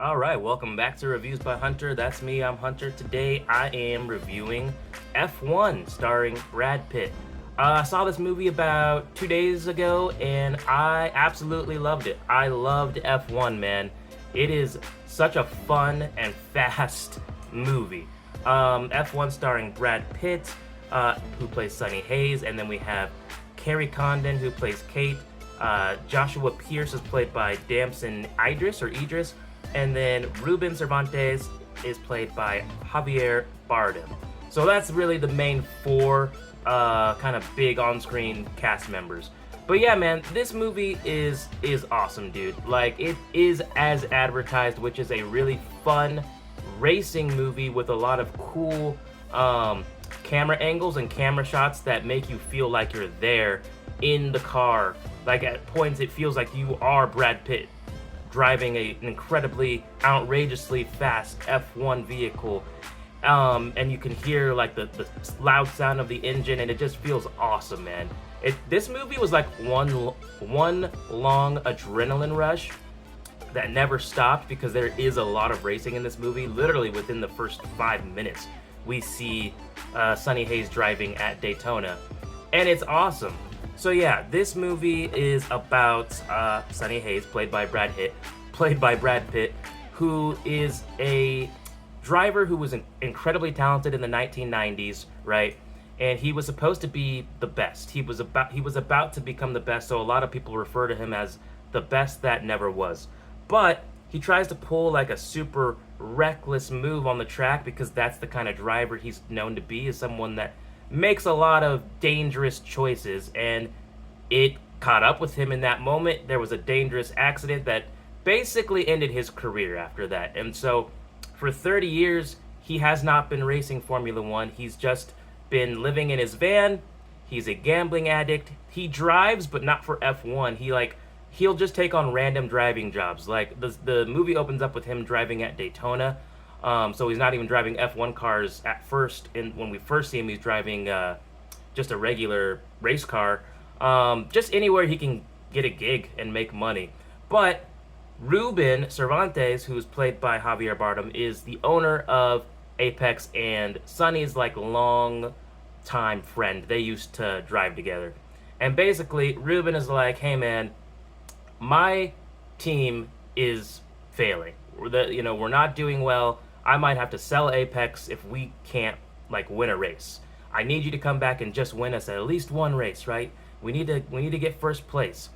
All right, welcome back to Reviews by Hunter. That's me, I'm Hunter. Today I am reviewing F1 starring Brad Pitt. I saw this movie about 2 days ago and I absolutely loved it. I loved F1, man. It is such a fun and fast movie. F1 starring Brad Pitt, who plays Sonny Hayes, and then we have Carrie Condon, who plays Kate. Joshua Pierce is played by Damson Idris, and then Ruben Cervantes is played by Javier Bardem. So that's really the main four kind of big on-screen cast members. But yeah, man, this movie is awesome, dude. Like, it is as advertised, which is a really fun racing movie with a lot of cool camera angles and camera shots that make you feel like you're there in the car. Like, at points it feels like you are Brad Pitt driving an incredibly outrageously fast F1 vehicle, and you can hear like the loud sound of the engine, and it just feels awesome, man. This movie was like one long adrenaline rush that never stopped, because there is a lot of racing in this movie. Literally within the first 5 minutes we see Sonny Hayes driving at Daytona, and it's awesome. So yeah, this movie is about Sonny Hayes, played by Brad Pitt, who is a driver who was incredibly talented in the 1990s, right? And he was supposed to be the best. He was about to become the best, so a lot of people refer to him as the best that never was. But he tries to pull like a super reckless move on the track, because that's the kind of driver he's known to be, is someone that makes a lot of dangerous choices, and it caught up with him in that moment. There was a dangerous accident that basically ended his career after that. And so for 30 years, he has not been racing Formula One. He's just been living in his van. He's a gambling addict. He drives, but not for F1. He'll just take on random driving jobs. Like, the movie opens up with him driving at Daytona. So he's not even driving F1 cars at first. And when we first see him, he's driving just a regular race car. Just anywhere he can get a gig and make money. But Ruben Cervantes, who's played by Javier Bardem, is the owner of Apex and Sonny's like long time friend. They used to drive together. And basically, Ruben is like, hey man, my team is failing. We're not doing well. I might have to sell Apex if we can't like win a race. I need you to come back and just win us at least one race, right? We need to get first place.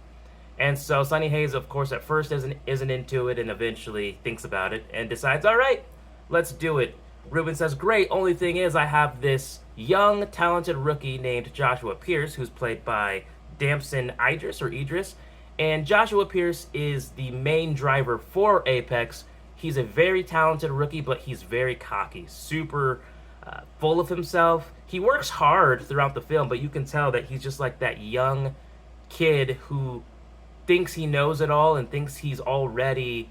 And so Sonny Hayes, of course, at first isn't into it, and eventually thinks about it and decides, all right, let's do it. Ruben says, great. Only thing is, I have this young, talented rookie named Joshua Pierce, who's played by Damson Idris. And Joshua Pierce is the main driver for Apex. He's a very talented rookie, but he's very cocky, super full of himself. He works hard throughout the film, but you can tell that he's just like that young kid who thinks he knows it all and thinks he's already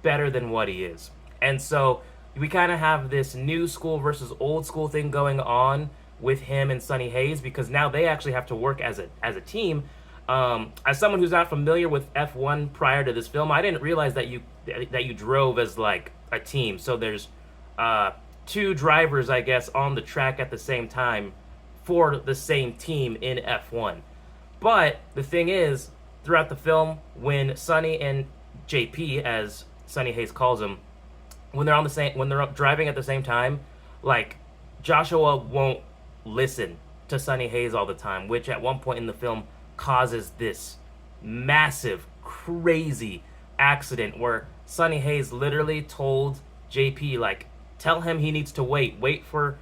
better than what he is. And so we kind of have this new school versus old school thing going on with him and Sonny Hayes, because now they actually have to work as a team. As someone who's not familiar with F1 prior to this film, I didn't realize that you drove as like a team. So there's two drivers, I guess, on the track at the same time for the same team in F1. But the thing is, throughout the film, when Sonny and JP, as Sonny Hayes calls him, when they're driving at the same time, like, Joshua won't listen to Sonny Hayes all the time, which at one point in the film causes this massive, crazy accident where Sonny Hayes literally told JP, like, tell him he needs to wait for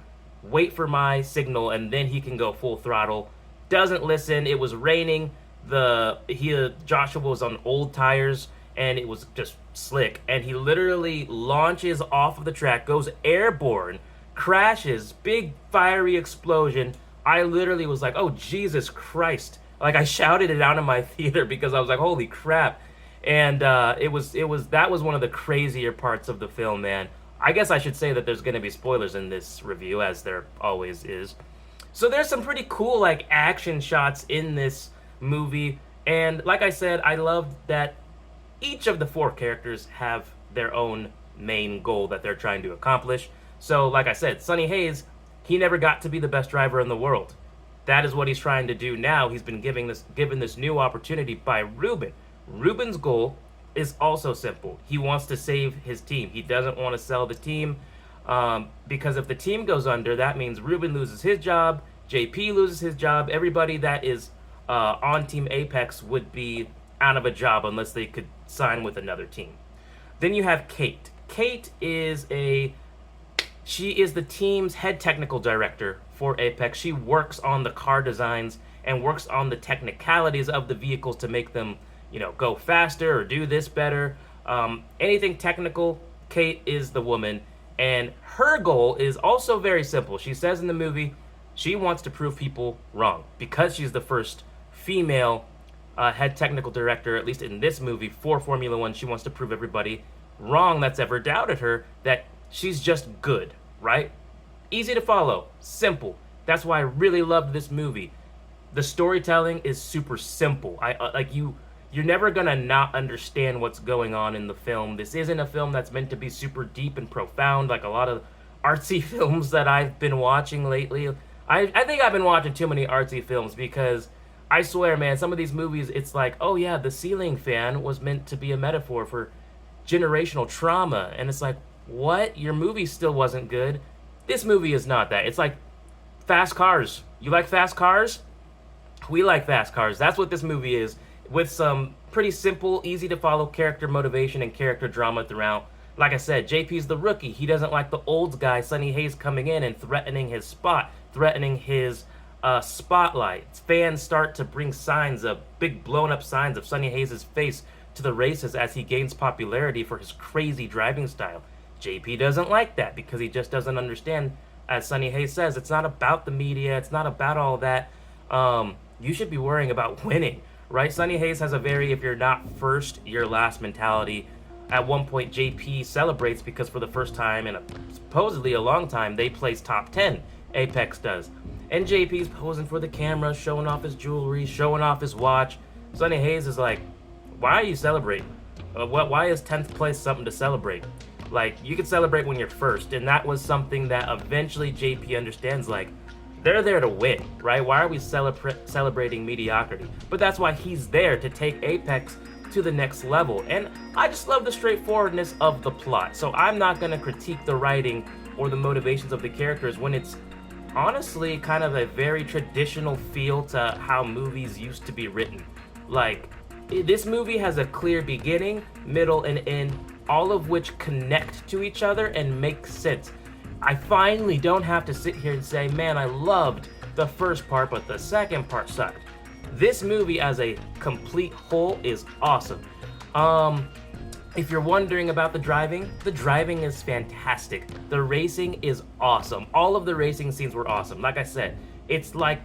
my signal, and then he can go full throttle. Doesn't listen. It was raining. Joshua was on old tires, and it was just slick, and he literally launches off of the track, goes airborne, crashes, big fiery explosion. I literally was like, oh Jesus Christ. Like, I shouted it out in my theater because I was like, holy crap. And that was one of the crazier parts of the film, man. I guess I should say that there's going to be spoilers in this review, as there always is. So there's some pretty cool like action shots in this movie, and like I said, I loved that each of the four characters have their own main goal that they're trying to accomplish. So, like I said, Sonny Hayes, he never got to be the best driver in the world. That is what he's trying to do now. He's been given this new opportunity by Ruben. Ruben's goal is also simple. He wants to save his team. He doesn't want to sell the team, because if the team goes under, that means Ruben loses his job, JP loses his job. Everybody that is on Team Apex would be out of a job unless they could sign with another team. Then you have Kate. Kate is she is the team's head technical director for Apex. She works on the car designs and works on the technicalities of the vehicles to make them, go faster or do this better. Anything technical, Kate is the woman. And her goal is also very simple. She says in the movie she wants to prove people wrong because she's the first female head technical director, at least in this movie, for Formula One. She wants to prove everybody wrong that's ever doubted her that she's just good, right? Easy to follow, simple. That's why I really loved this movie. The storytelling is super simple. You're never gonna not understand what's going on in the film. This isn't a film that's meant to be super deep and profound like a lot of artsy films that I've been watching lately. I think I've been watching too many artsy films because I swear, man, some of these movies, it's like, oh yeah, the ceiling fan was meant to be a metaphor for generational trauma. And it's like, what? Your movie still wasn't good. This movie is not that. It's like fast cars. You like fast cars? We like fast cars. That's what this movie is, with some pretty simple, easy to follow character motivation and character drama throughout. Like I said, JP's the rookie. He doesn't like the old guy, Sonny Hayes, coming in and threatening his spot, threatening his spotlight. Fans start to bring big blown up signs of Sonny Hayes' face to the races as he gains popularity for his crazy driving style. JP doesn't like that because he just doesn't understand. As Sonny Hayes says, it's not about the media. It's not about all that. You should be worrying about winning, right? Sonny Hayes has a very, if you're not first, you're last mentality. At one point, JP celebrates because for the first time in supposedly a long time, they place top 10. Apex does. And JP's posing for the camera, showing off his jewelry, showing off his watch. Sonny Hayes is like, why are you celebrating? Why is 10th place something to celebrate? Like, you could celebrate when you're first. And that was something that eventually JP understands, like, they're there to win, right? Why are we celebrating mediocrity? But that's why he's there, to take Apex to the next level. And I just love the straightforwardness of the plot. So I'm not going to critique the writing or the motivations of the characters when it's honestly kind of a very traditional feel to how movies used to be written. Like, this movie has a clear beginning, middle, and end, all of which connect to each other and make sense. I finally don't have to sit here and say, man, I loved the first part, but the second part sucked. This movie as a complete whole is awesome. If you're wondering about the driving is fantastic. The racing is awesome. All of the racing scenes were awesome. Like I said, it's like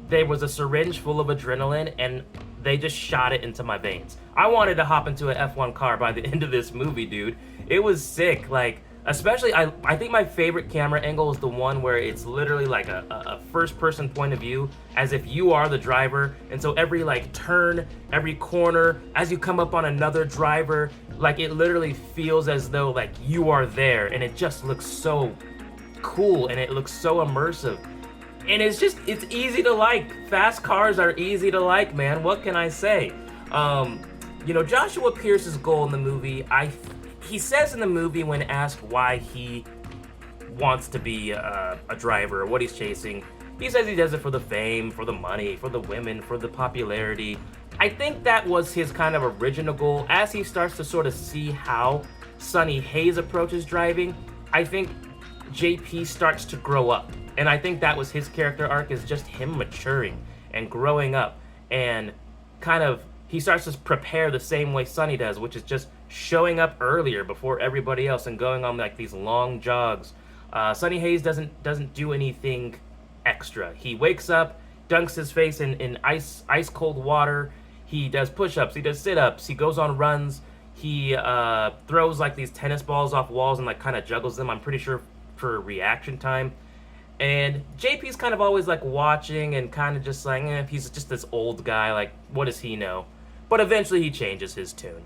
there was a syringe full of adrenaline and they just shot it into my veins. I wanted to hop into an F1 car by the end of this movie, dude. It was sick. Like, especially, I think my favorite camera angle is the one where it's literally like a first-person point of view, as if you are the driver. And so every like turn, every corner, as you come up on another driver, like it literally feels as though like you are there, and it just looks so cool and it looks so immersive. And it's easy to like. Fast cars are easy to like, man. What can I say? Joshua Pierce's goal in the movie, he says in the movie when asked why he wants to be a driver or what he's chasing, he says he does it for the fame, for the money, for the women, for the popularity. I think that was his kind of original goal. As he starts to sort of see how Sonny Hayes approaches driving, I think JP starts to grow up. And I think that was his character arc, is just him maturing and growing up. And kind of, he starts to prepare the same way Sonny does, which is just showing up earlier before everybody else and going on like these long jogs. Sonny Hayes doesn't do anything extra. He wakes up, dunks his face in ice cold water. He does push-ups, he does sit-ups, he goes on runs. He throws like these tennis balls off walls and like kind of juggles them, I'm pretty sure for reaction time. And JP's kind of always like watching and kind of just like, he's just this old guy, like what does he know? But eventually he changes his tune.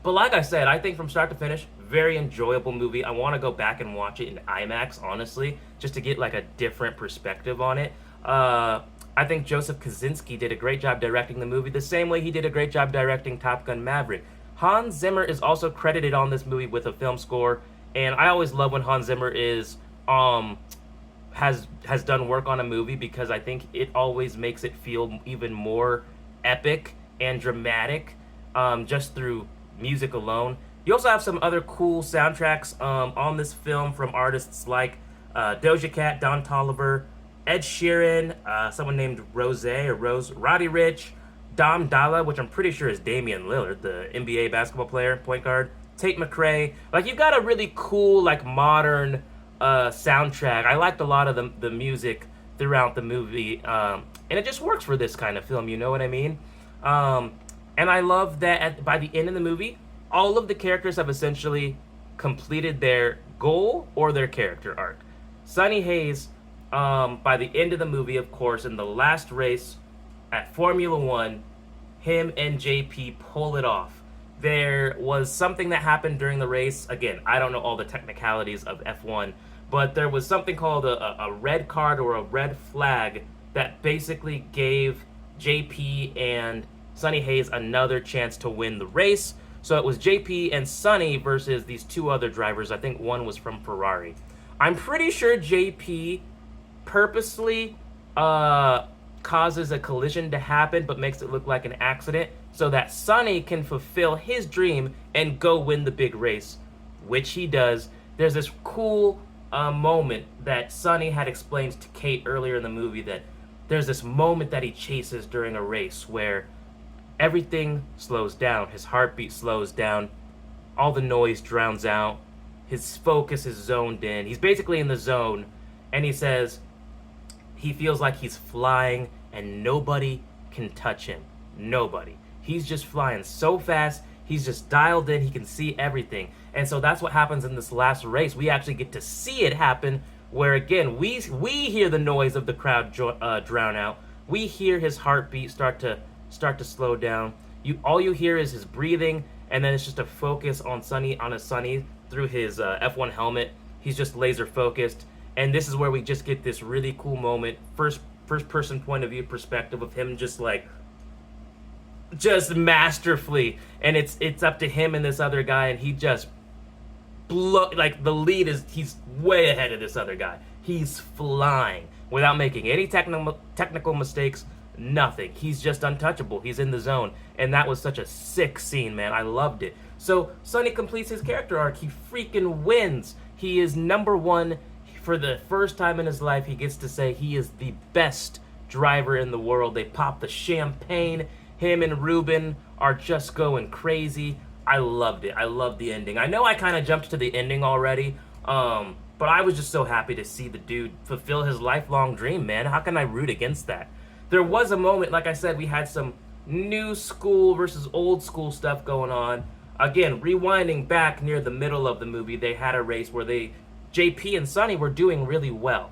But like I said, I think from start to finish, very enjoyable movie. I want to go back and watch it in IMAX, honestly, just to get like a different perspective on it. I think Joseph Kosinski did a great job directing the movie, the same way he did a great job directing Top Gun Maverick. Hans Zimmer is also credited on this movie with a film score, and I always love when Hans Zimmer is has done work on a movie, because I think it always makes it feel even more epic and dramatic, just through music alone. You also have some other cool soundtracks on this film from artists like Doja Cat, Don Toliver, Ed Sheeran, someone named Rose, Roddy Ricch, Dom Dalla, which I'm pretty sure is Damian Lillard, the NBA basketball player, point guard, Tate McRae. Like, you've got a really cool, like, modern soundtrack. I liked a lot of the music throughout the movie, and it just works for this kind of film, you know what I mean? And I love that by the end of the movie, all of the characters have essentially completed their goal or their character arc. Sonny Hayes, by the end of the movie, of course, in the last race at Formula One, him and JP pull it off. There was something that happened during the race. Again, I don't know all the technicalities of F1, but there was something called a red card or a red flag that basically gave JP and Sonny Hayes another chance to win the race. So it was JP and Sonny versus these two other drivers. I think one was from Ferrari. I'm pretty sure JP purposely causes a collision to happen, but makes it look like an accident, so that Sonny can fulfill his dream and go win the big race, which he does. There's this cool moment that Sonny had explained to Kate earlier in the movie, that there's this moment that he chases during a race where everything slows down, his heartbeat slows down, all the noise drowns out, his focus is zoned in, he's basically in the zone, and he says he feels like he's flying and nobody can touch him. Nobody. He's just flying so fast, he's just dialed in, he can see everything. And so that's what happens in this last race. We actually get to see it happen, where again, we hear the noise of the crowd drown out. We hear his heartbeat start to slow down. All you hear is his breathing, and then it's just a focus on Sonny through his F1 helmet. He's just laser focused, and this is where we just get this really cool moment, first person point of view perspective of him just masterfully, and it's up to him and this other guy, and he just he's way ahead of this other guy. He's flying without making any technical mistakes. Nothing. He's just untouchable. He's in the zone. And that was such a sick scene, man. I loved it. So Sonny completes his character arc. He freaking wins. He is number one. For the first time in his life, he gets to say he is the best driver in the world. They pop the champagne. Him and Ruben are just going crazy. I loved it. I loved the ending. I know I kind of jumped to the ending already, but I was just so happy to see the dude fulfill his lifelong dream, man. How can I root against that? There was a moment, like I said, we had some new school versus old school stuff going on. Again, rewinding back near the middle of the movie, they had a race where JP and Sonny were doing really well.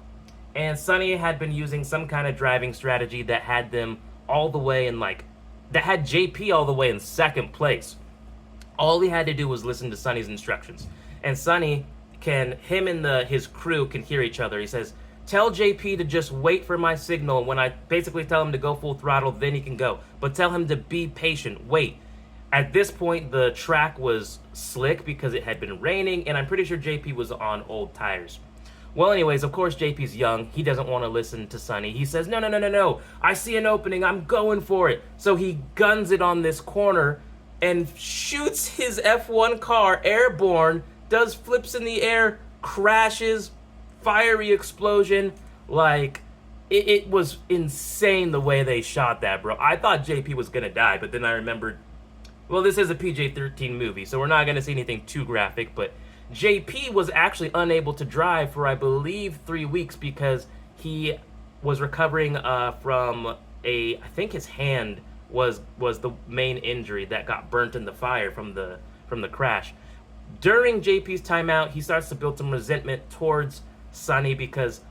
And Sonny had been using some kind of driving strategy that had them all the way in that had JP all the way in second place. All he had to do was listen to Sonny's instructions. And Sonny him and his crew can hear each other. He says, tell JP to just wait for my signal. When I basically tell him to go full throttle, then he can go. But tell him to be patient, wait. At this point, the track was slick because it had been raining, and I'm pretty sure JP was on old tires. Well, anyways, of course, JP's young. He doesn't want to listen to Sonny. He says, no. I see an opening. I'm going for it. So he guns it on this corner and shoots his F1 car airborne, does flips in the air, crashes, fiery explosion. It was insane the way they shot that, bro. I thought JP was going to die, but then I remembered, well, this is a PG-13 movie, so we're not going to see anything too graphic, but JP was actually unable to drive for, I believe, 3 weeks because he was recovering from I think his hand was the main injury that got burnt in the fire from the crash. During JP's timeout, he starts to build some resentment towards Sonny because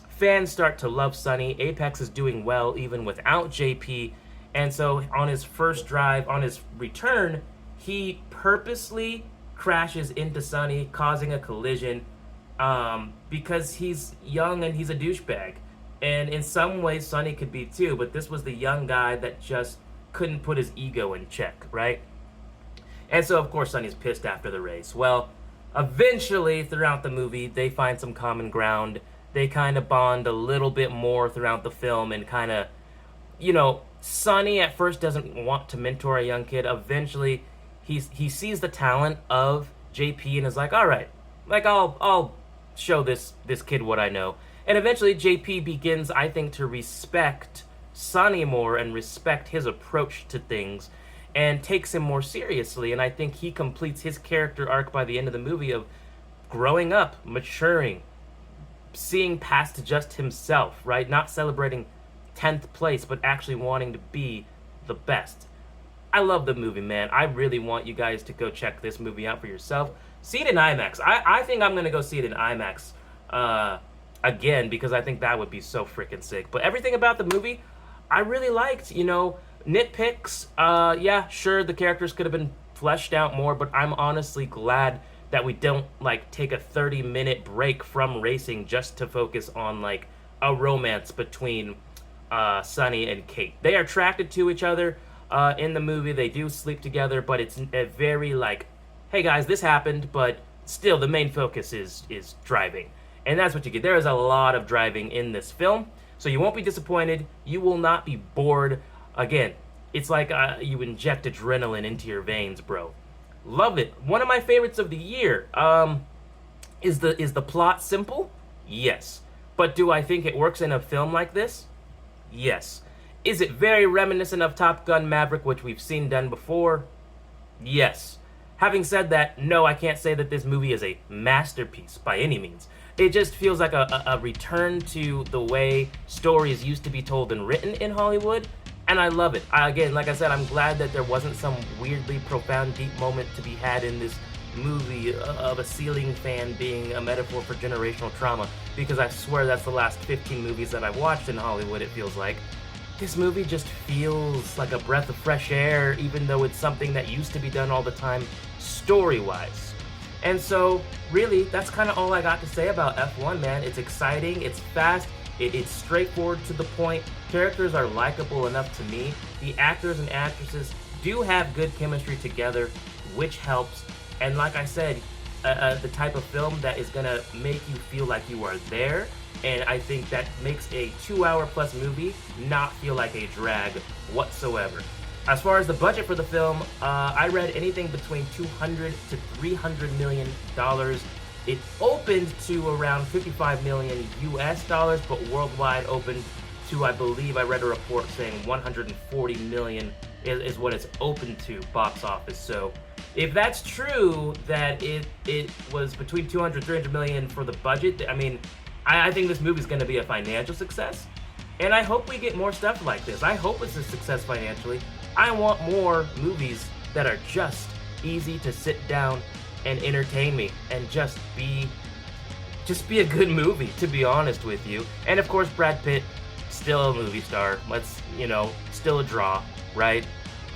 fans start to love Sonny. Apex is doing well even without JP. And so on his first drive, on his return, he purposely crashes into Sonny, causing a collision, because he's young and he's a douchebag. And in some ways, Sonny could be too, but this was the young guy that just couldn't put his ego in check, right? And so, of course, Sonny's pissed after the race. Well, eventually, throughout the movie, they find some common ground. They kind of bond a little bit more throughout the film, and kind of, Sonny at first doesn't want to mentor a young kid. Eventually, he sees the talent of JP and is like, all right, like I'll show this kid what I know. And eventually, JP begins, I think, to respect Sonny more and respect his approach to things, and takes him more seriously. And I think he completes his character arc by the end of the movie of growing up, maturing, seeing past just himself, right? Not celebrating 10th place, but actually wanting to be the best. I love the movie, man. I really want you guys to go check this movie out for yourself. See it in IMAX. I think I'm going to go see it in IMAX again, because I think that would be so freaking sick. But everything about the movie, I really liked. Nitpicks, yeah, sure, the characters could have been fleshed out more, but I'm honestly glad that we don't, take a 30-minute break from racing just to focus on, a romance between Sonny and Kate. They are attracted to each other in the movie. They do sleep together, but it's a very, hey, guys, this happened, but still, the main focus is driving. And that's what you get. There is a lot of driving in this film, so you won't be disappointed. You will not be bored. Again, it's like you inject adrenaline into your veins, bro. Love it. One of my favorites of the year. Is the plot simple? Yes. But do I think it works in a film like this? Yes. Is it very reminiscent of Top Gun Maverick, which we've seen done before? Yes. Having said that, no, I can't say that this movie is a masterpiece by any means. It just feels like a return to the way stories used to be told and written in Hollywood. And I love it. Again, like I said, I'm glad that there wasn't some weirdly profound, deep moment to be had in this movie of a ceiling fan being a metaphor for generational trauma, because I swear that's the last 15 movies that I've watched in Hollywood, it feels like. This movie just feels like a breath of fresh air, even though it's something that used to be done all the time, story-wise. And so, really, that's kind of all I got to say about F1, man. It's exciting, it's fast, it's straightforward to the point. Characters are likable enough to me. The actors and actresses do have good chemistry together, which helps. And like I said, the type of film that is going to make you feel like you are there. And I think that makes a 2-hour-plus movie not feel like a drag whatsoever. As far as the budget for the film, I read anything between $200 to $300 million. It opened to around 55 million US dollars, but worldwide opened to, I believe I read a report saying 140 million is what it's open to box office. So if that's true, that it was between 200 300 million for the budget, I mean, I think this movie is going to be a financial success, and I hope we get more stuff like this. I hope it's a success financially. I want more movies that are just easy to sit down and entertain me and just be a good movie, to be honest with you. And of course, Brad Pitt, still a movie star. Still a draw, right?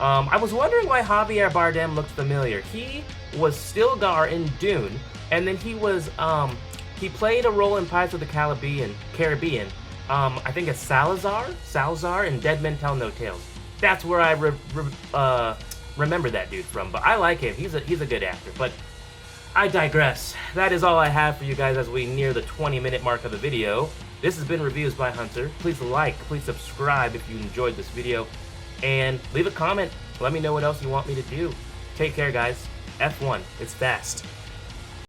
I was wondering why Javier Bardem looked familiar. He was Stilgar in Dune, and then he played a role in Pirates of the Caribbean. I think it's Salazar in Dead Men Tell No Tales. That's where I remember that dude from. But I like him. He's a good actor. But I digress. That is all I have for you guys as we near the 20-minute mark of the video. This has been Reviews by Hunter. Please please subscribe if you enjoyed this video, and leave a comment. Let me know what else you want me to do. Take care, guys. F1, it's fast.